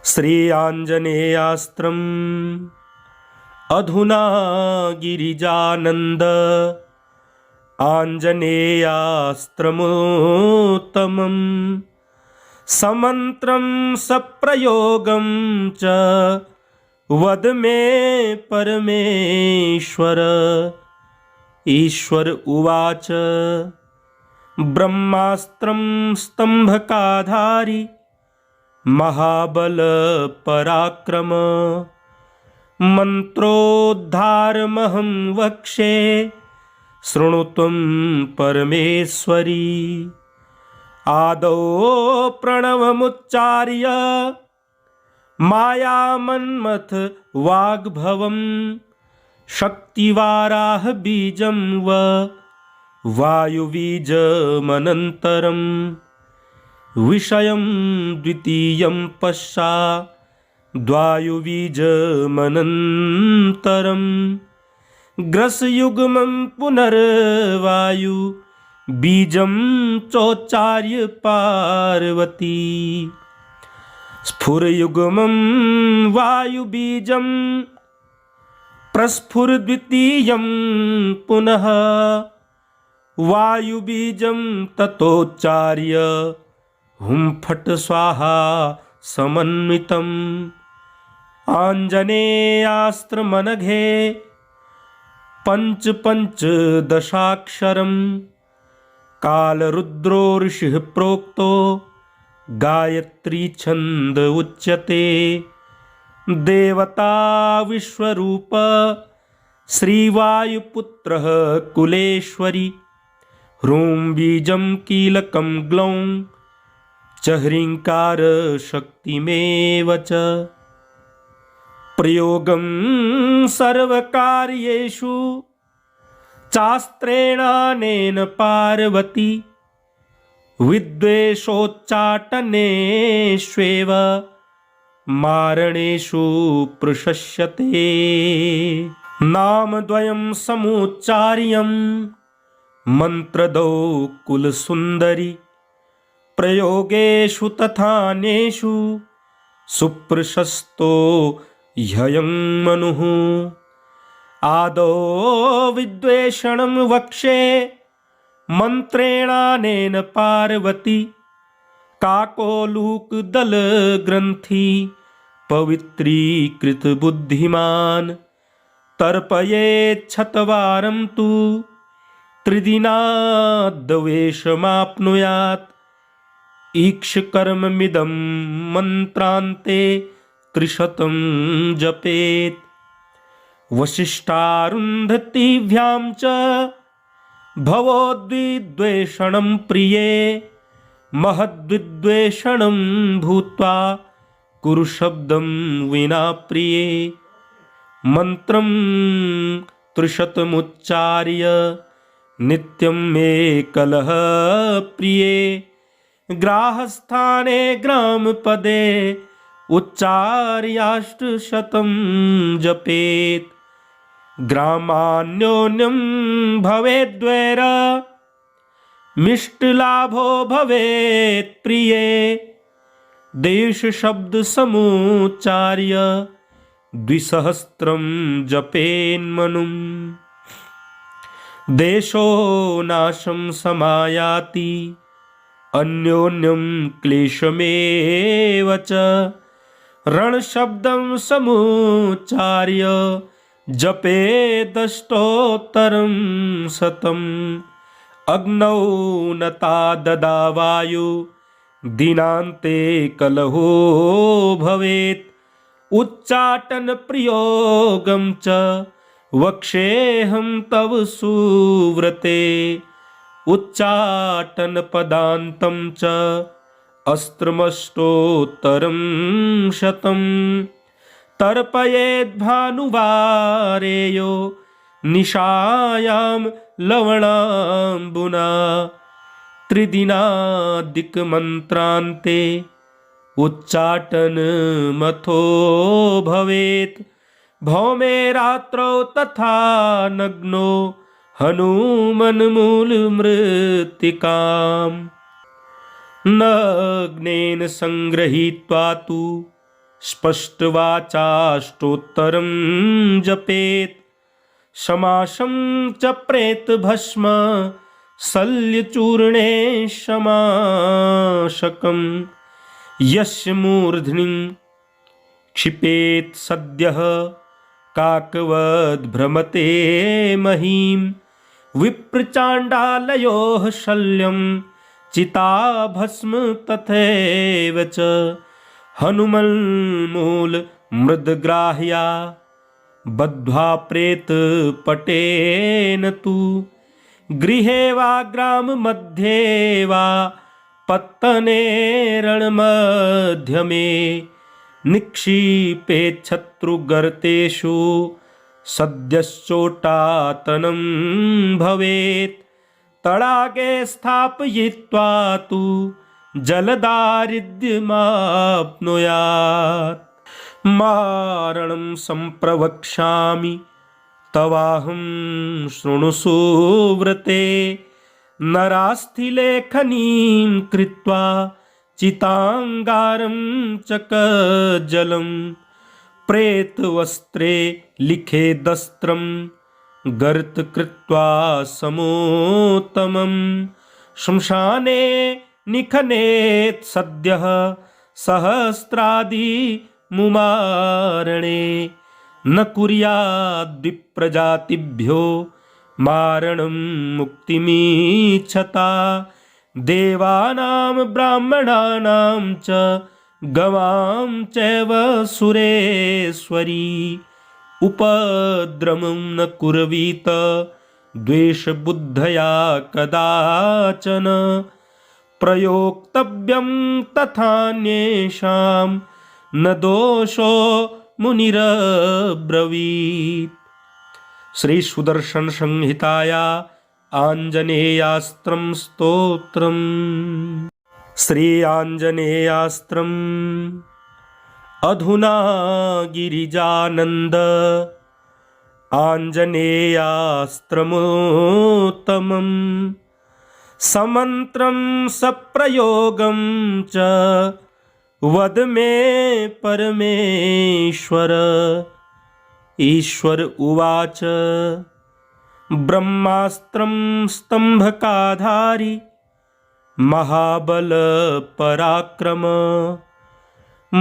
श्री आञ्जनेयास्त्रम् अधुना गिरिजानन्द आञ्जनेयास्त्रमुत्तमम् समन्त्रं सप्रयोगं च वद मे परमेश्वर। ईश्वर उवाच ब्रह्मास्त्रं स्तम्भकाधारि महाबल पराक्रम मन्त्रोद्धारमहं वक्षे शृणु त्वं परमेश्वरी। आदौ प्रणवमुच्चार्य मायामन्मथ वाग्भवं शक्तिवाराह बीजं वायुबीजमनन्तरं विषयं द्वितीयं पश्चाद्वायुबीजमनन्तरं ग्रसयुग्मं पुनर्वायु बीजं चोच्चार्य पार्वती। स्फुरयुग्मं वायुबीजं प्रस्फुरद्वितीयं पुनः वायुबीजं ततोच्चार्य हुं फट् स्वाहा समन्वितम्। आञ्जनेयास्त्रमनघे पञ्चदशाक्षरम् कालरुद्रो ऋषिः प्रोक्तो गायत्री छन्द उच्यते। देवता विश्वरूप श्रीवायुपुत्रः कुलेश्वरी। ह्रूं बीजं कीलकं ग्लौं च ह्रीङ्कार शक्तिमेव च। प्रयोगं सर्वकार्येषु चास्त्रेणानेन पार्वती। विद्वेषोच्चाटनेष्वेव मारणेषु प्रशस्यते। नामद्वयं समुच्चार्यं मन्त्रदौ कुलसुन्दरी। प्रयोगेषु तथान्येषु सुप्रशस्तो ह्ययं मनुः। आदौ विद्वेषणं वक्षे मन्त्रेणानेन पार्वती। काकोलूकदलग्रन्थि पवित्रीकृत बुद्धिमान् तर्पयेच्छतवारं तु त्रिदिनाद्वेषमाप्नुयात्। ईक्षकर्ममिदं मन्त्रान्ते त्रिशतं जपेत्। वसिष्ठारुन्धतीभ्यां च भवोद्विद्वेषणं प्रिये। महद्विद्वेषणं भूत्वा कुरु शब्दं विना प्रिये। मन्त्रं त्रिशतमुच्चार्य नित्यं मे कलह प्रिये। ग्राहस्थाने ग्रामपदे उच्चार्याष्टशतं जपेत्। ग्रामान्योन्यं भवेद्वैर मिष्टलाभो भवेत् प्रिये। देशशब्दसमुच्चार्य द्विसहस्रं जपेन्मनुम्। देशो नाशं समायाति अन्योन्यं क्लेशमेव च। रणशब्दं समुच्चार्य जपेदष्टोत्तरं शतम्। अग्नौ नता ददा वायु दिनान्ते कलहो भवेत्। उच्चाटन प्रयोगं च वक्षेऽहं तव सुव्रते। उच्चाटन पदान्तं च अस्त्रमष्टोत्तरं शतं। तर्पयेद्भानुवारेयो निशायां लवणाम्बुना। त्रिदिनादिकमन्त्रान्ते उच्चाटनमथो भवेत्। भौमे रात्रौ तथा नग्नो हनूमन्मूलमृत्तिकाम्। नग्नेन सङ्गृहीत्वा तु स्पष्टवाचाष्टोत्तरं जपेत् समासं च प्रेतभस्म शल्यचूर्णे समाशकम् यस्य मूर्ध्नि क्षिपेत् सद्यः काकवद् भ्रमते महीं विप्रचाण्डालयोः शल्यं चिताभस्म तथैव च हनुमन्मूल मृदग्राह्या बद्ध्वा प्रेतपटेन तु गृहे वा ग्राममध्ये वा पत्तने रणमध्यमे निक्षिपेत् शत्रुगर्तेषु सद्यश्चोटातनं भवेत् तडागे स्थापयित्वा तु जलदारिद्र्यमाप्नुयात् मारणं सम्प्रवक्ष्यामि तवाहं शृणुषु व्रते नरास्थिलेखनीं कृत्वा चिताङ्गारं चकजलं प्रेतवस्त्रे लिखेदस्त्रं गर्त कृत्वा समोत्तमं श्मशाने निखनेत् सद्यः सहस्रादि मुमारणे न कुर्याद्विप्रजातिभ्यो मारणं मुक्तिमीच्छता देवानां ब्राह्मणानां च गवां चैव सुरेश्वरी उपद्रवं न कुर्वीत द्वेषबुद्धया कदाचन प्रयोक्तव्यं तथान्येषां न दोषो मुनिरब्रवीत्। श्री सुदर्शन संहिताया आंजनेयास्त्रं स्तोत्रम्। श्री आंजनेयास्त्रम् अधुना गिरिजानन्द आंजनेयास्त्रमोत्तमम् समन्त्रं सप्रयोगं च वद मे परमेश्वर। ईश्वर उवाच ब्रह्मास्त्रं स्तंभकाधारी महाबल पराक्रम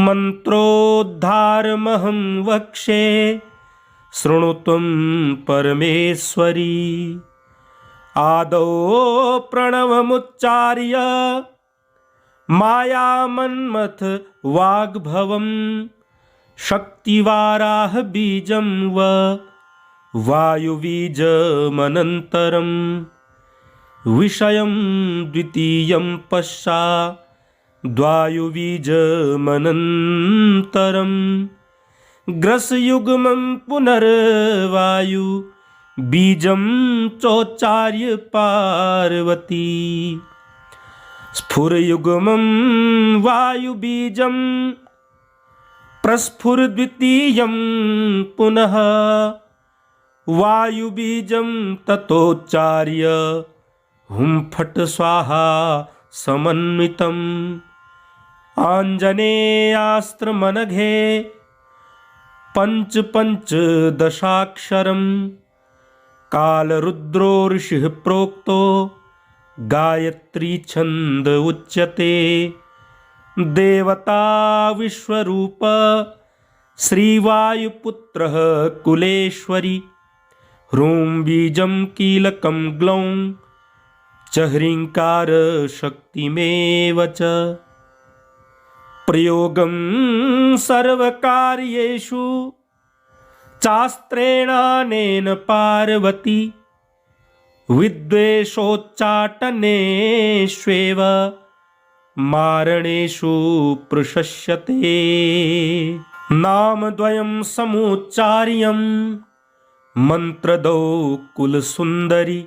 मंत्रोद्धारमहं वक्षे शृणु त्वं परमेश्वरी। आदौ प्रणवमुच्चार्य मायामन्मथ वाग्भवम् शक्तिवाराह बीजं वायुबीजमनन्तरम् विषयं द्वितीयं पश्चाद्वायुबीजमनन्तरम् ग्रसयुग्मं पुनर्वायु बीजं चोच्चार्य पार्वती। स्फुरयुग्मं वायुबीजं प्रस्फुरद्वितीयं पुनः वायुबीजं ततोच्चार्य हुं फट् स्वाहा समन्वितम्। आञ्जनेयास्त्रमनघे पञ्चदशाक्षरम् कालरुद्रो ऋषिः प्रोक्तो गायत्री छंद उच्यते। देवता विश्वरूप श्रीवायुपुत्रः कुलेश्वरी। ह्रूं बीजं कीलकं ग्लौं च ह्रीङ्कार शक्तिमेव च। प्रयोगं सर्वकार्येषु चास्त्रेणानेन पार्वती। विद्वेषोच्चाटनेष्वेव मारणेषु प्रशस्यते। नामद्वयं समुच्चार्यं मन्त्रदौ कुलसुन्दरी।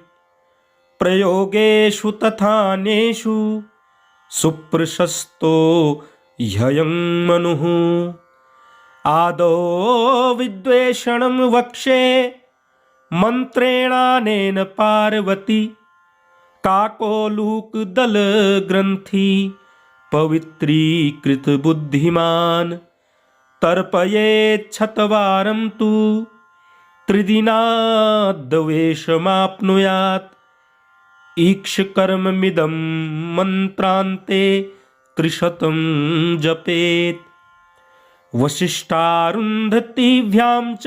प्रयोगेषु तथान्येषु सुप्रशस्तो ह्ययं मनुः। आदौ विद्वेषणं वक्षे मंत्रेणानेन पार्वती। काकोलूकदलग्रन्थि पवित्रीकृत बुद्धिमान् तर्पयेच्छतवारं तु त्रिदिनाद्वेषमाप्नुयात् ईक्षकर्ममिदं मन्त्रान्ते त्रिशतं जपेत् वसिष्ठारुन्धतीभ्यां च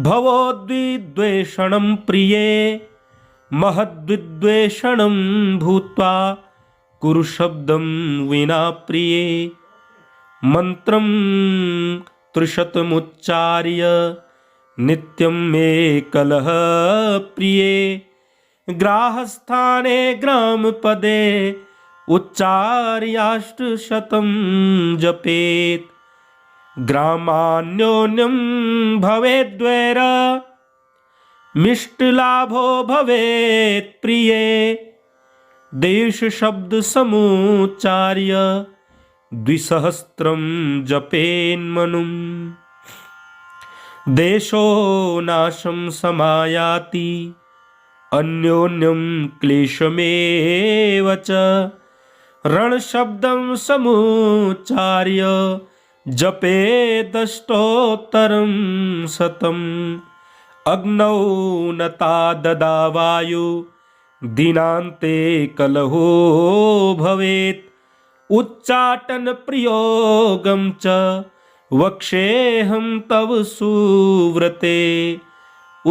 भवोद्विद्वेषणं प्रिये महद्विद्वेषणं भूत्वा कुरु शब्दं विना प्रिये मन्त्रं त्रिशतमुच्चार्य नित्यं मे कलह प्रिये ग्राहस्थाने ग्रामपदे उच्चार्याष्टशतं जपेत् ग्रामान्योन्यं भवेद्वैर मिष्टलाभो भवेत् प्रिये देशशब्दसमुच्चार्य द्विसहस्रं जपेन्मनुम् देशो नाशं समायाति अन्योन्यं क्लेशमेव च रणशब्दं समुच्चार्य जपेदष्टोत्तरं शतम् अग्नौ नता ददा वायु दिनान्ते कलहो भवेत् उच्चाटन प्रयोगं च वक्षेऽहं तव सुव्रते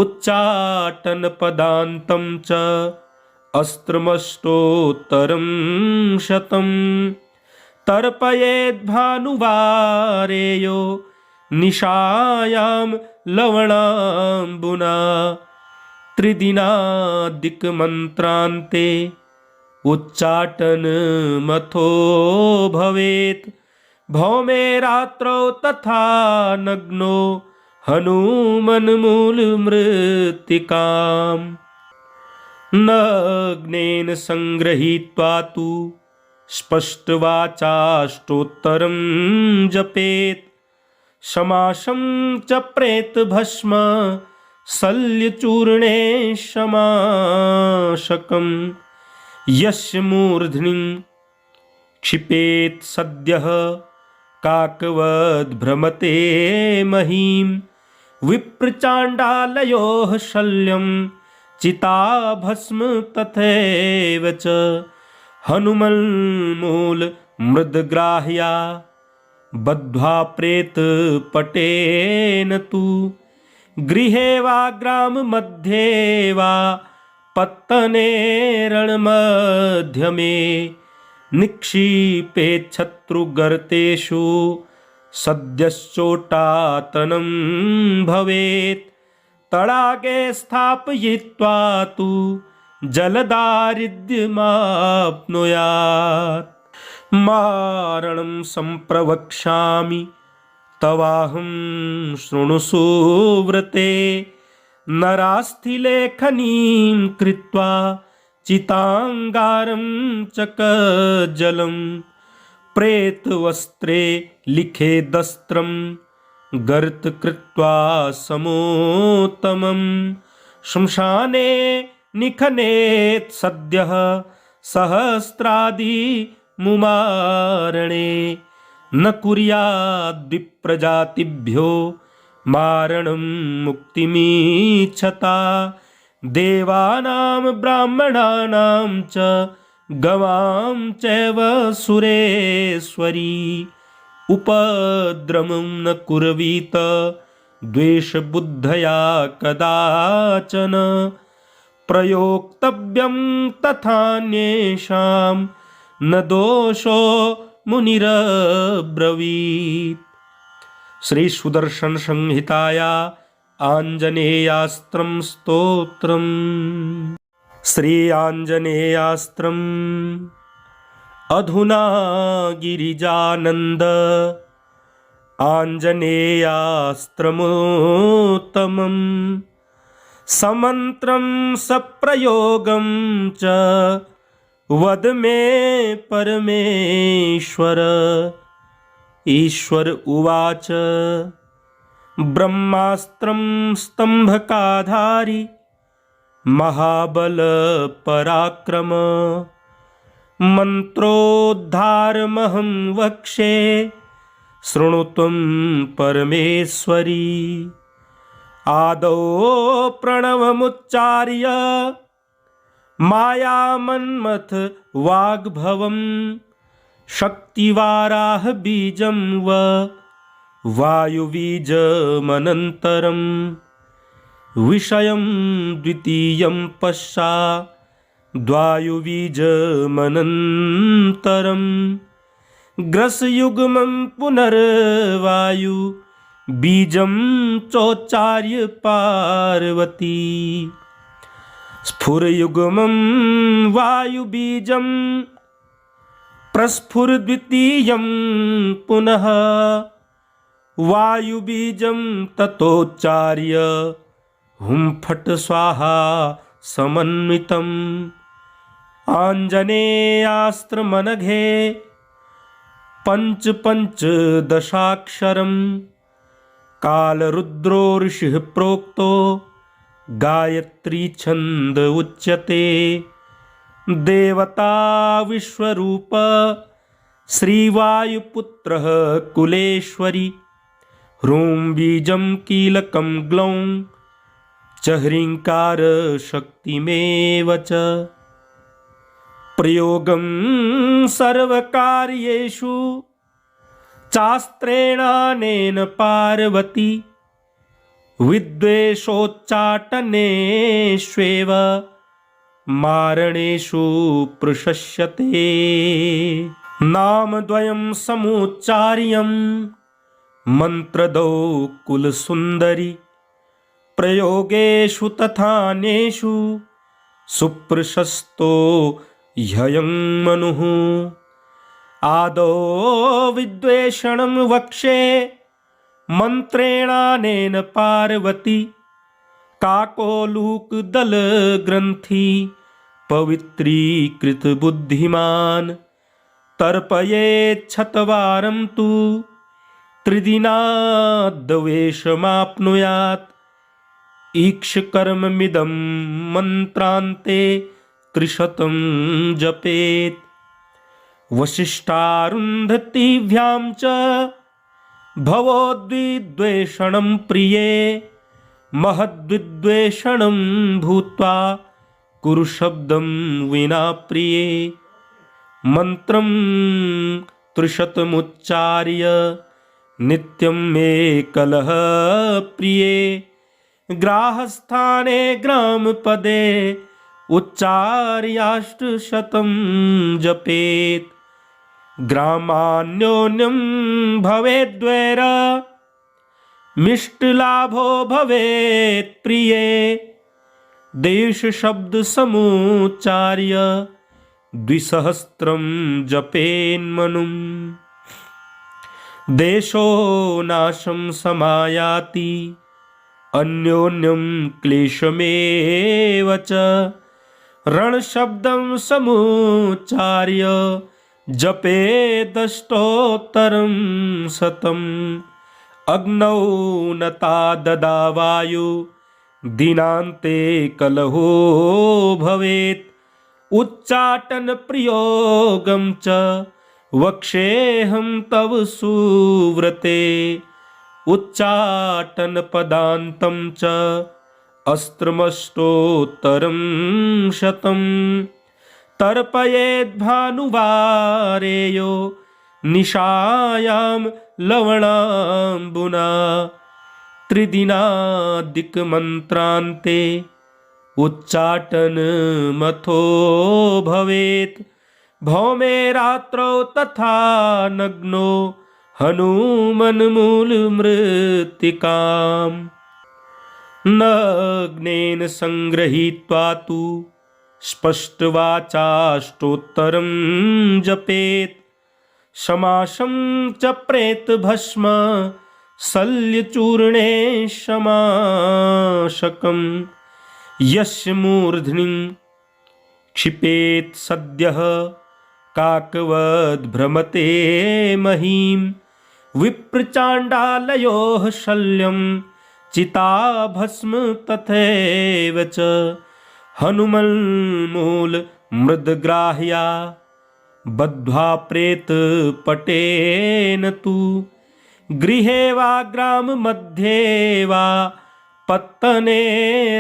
उच्चाटन पदान्तं च अस्त्रमष्टोत्तरं शतं तर्पयेद्भानुवारेयो निशायां लवणाम्बुना त्रिदिनादिकमन्त्रान्ते उच्चाटनमथो भवेत् भौमे रात्रौ तथा नग्नो हनूमन्मूलमृत्तिकाम् नग्नेन सङ्गृहीत्वा तु स्पष्टवाचाष्टोत्तरं जपेत् समासं च प्रेतभस्म शल्यचूर्णे समाशकम् यस्य मूर्ध्नि क्षिपेत् सद्यः काकवद्भ्रमते महीं विप्रचाण्डालयोः शल्यं चिताभस्म तथैव च हनुमन्मूलमृद्ग्राह्या बद्ध्वा प्रेतपटेन तु गृहे वा ग्राममध्ये वा पत्तने रणमध्यमे निक्षिपेच्छत्रुगर्तेषु सद्यश्चोटातनं भवेत् तडागे स्थापयित्वा तु जलदारिद्र्यमाप्नुयात् मारणं सम्प्रवक्ष्यामि तवाहं शृणुषु व्रते नरास्थिलेखनीं कृत्वा चिताङ्गारं चकजलं प्रेतवस्त्रे लिखेदस्त्रं गर्त कृत्वा समोत्तमं श्मशाने निखनेत् सद्यः सहस्रादि मुमारणे न कुर्याद्विप्रजातिभ्यो मारणं मुक्तिमीच्छता देवानां ब्राह्मणानां च गवां चैव सुरेश्वरी उपद्रवं न कुर्वीत द्वेषबुद्धया कदाचन प्रयोक्तव्यं तथान्येषां न दोषो मुनिरब्रवीत्। श्री सुदर्शन संहिताया आंजनेयास्त्रं स्तोत्रम्। श्री आंजनेयास्त्रम् अधुना गिरिजानन्द आंजनेयास्त्रमुत्तमम् समन्त्रं सप्रयोगं च वद मे परमेश्वर। ईश्वर उवाच ब्रह्मास्त्रं स्तंभकाधारी महाबल पराक्रम मंत्रोद्धारमहं वक्षे शृणुत्वं परमेश्वरी। आदौ प्रणवमुच्चार्य मायामन्मथ वाग्भवं शक्तिवाराह बीजं वायुबीजमनन्तरं विषयं द्वितीयं पश्चाद्वायुबीजमनन्तरं ग्रसयुग्मं पुनर्वायु बीजं चोच्चार्य पार्वती। स्फुरयुग्मं वायुबीजं प्रस्फुरद्वितीयं पुनः वायुबीजं ततोच्चार्य हुं फट् स्वाहा समन्वितम्। आञ्जनेयास्त्रमनघे पञ्चदशाक्षरं कालरुद्रो ऋषिः प्रोक्तो गायत्री छन्द उच्यते। देवता विश्वरूप श्रीवायुपुत्रः कुलेश्वरी। ह्रूं बीजं कीलकं ग्लौं च ह्रीङ्कार शक्तिमेव च। प्रयोगं सर्वकार्येषु चास्त्रेणानेन पार्वती। विद्वेषोच्चाटनेष्वेव मारणेषु प्रशस्यते। नामद्वयं समुच्चार्यं मन्त्रदौ कुलसुन्दरी। प्रयोगेषु तथान्येषु सुप्रशस्तो ह्ययं मनुः। आदौ विद्वेषणं वक्षे मन्त्रेणानेन पार्वती। काकोलूकदलग्रन्थि पवित्रीकृत बुद्धिमान् तर्पयेच्छतवारं तु त्रिदिनाद्वेषमाप्नुयात्। ईक्षकर्ममिदं मन्त्रान्ते त्रिशतं जपेत्। वसिष्ठारुन्धतीभ्यां च भवोद्विद्वेषणं प्रिये। महद्विद्वेषणं भूत्वा कुरु शब्दं विना प्रिये। मन्त्रं त्रिशतमुच्चार्य नित्यं मे कलह प्रिये। ग्राहस्थाने ग्रामपदे उच्चार्याष्टशतं जपेत्। ग्रामान्योन्यं भवेद्वैर मिष्टलाभो भवेत् प्रिये। देशशब्दसमुच्चार्य द्विसहस्रं जपेन्मनुम्। देशो नाशं समायाति अन्योन्यं क्लेशमेव च। रणशब्दं समुच्चार्य जपेदष्टोत्तरं शतम्। अग्नौ नता ददा वायु दिनान्ते कलहो भवेत्। उच्चाटन प्रयोगं च वक्षेऽहं तव सुव्रते। उच्चाटन पदान्तं च अस्त्रमष्टोत्तरं शतम्। तर्पयेद्भानुवारेयो निशायां लवणाम्बुना। त्रिदिनादिकमन्त्रान्ते उच्चाटनमथो भवेत्। भौमे रात्रौ तथा नग्नो हनुमन्मूलमृत्तिकाम्। नग्नेन सङ्गृहीत्वा तु स्पष्टवाचाष्टोत्तरं जपेत्। समासं च प्रेतभस्म शल्यचूर्णे समाशकम्। यस्य मूर्ध्नि क्षिपेत् सद्यः काकवद्भ्रमते महीं। विप्रचाण्डालयोः शल्यं चिताभस्म तथैव च। हनुमन्मूल मृदग्राह्या बद्ध्वा प्रेतपटेन तु गृहे वा ग्राममध्ये वा पत्तने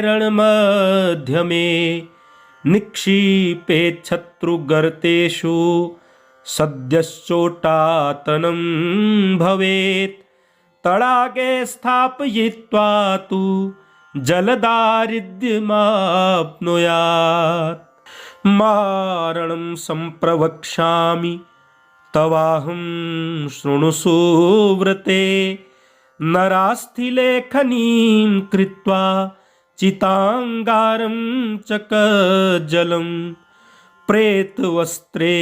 रणमध्यमे निक्षिपेत् शत्रुगर्तेषु सद्यश्चोटातनं भवेत् तडागे स्थापयित्वा तु जलदारिद्र्यमाप्नुयात् मारणं सम्प्रवक्ष्यामि तवाहं शृणुषु व्रते नरास्थिलेखनीं कृत्वा चितांगारं चकजलं प्रेतवस्त्रे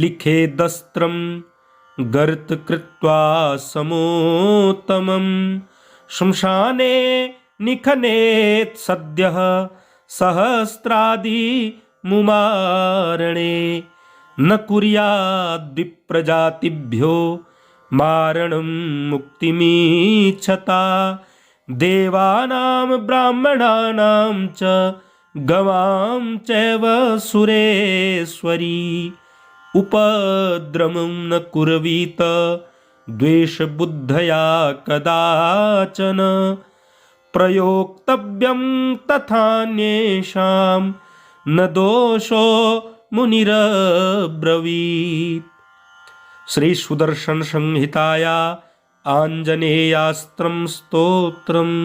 लिखेदस्त्रं गर्त कृत्वा समोत्तमं श्मशाने निखनेत् सद्यः सहस्रादि मुमारणे न कुर्याद्विप्रजातिभ्यो मारणं मुक्तिमीच्छता देवानां ब्राह्मणानां च गवां चैव सुरेश्वरी उपद्रवं न कुर्वीत द्वेषबुद्धया कदाचन प्रयोक्तव्यं तथान्येषां न दोषो मुनिरब्रवीत्। श्री सुदर्शन संहिताया आंजनेयास्त्रं स्तोत्रम्।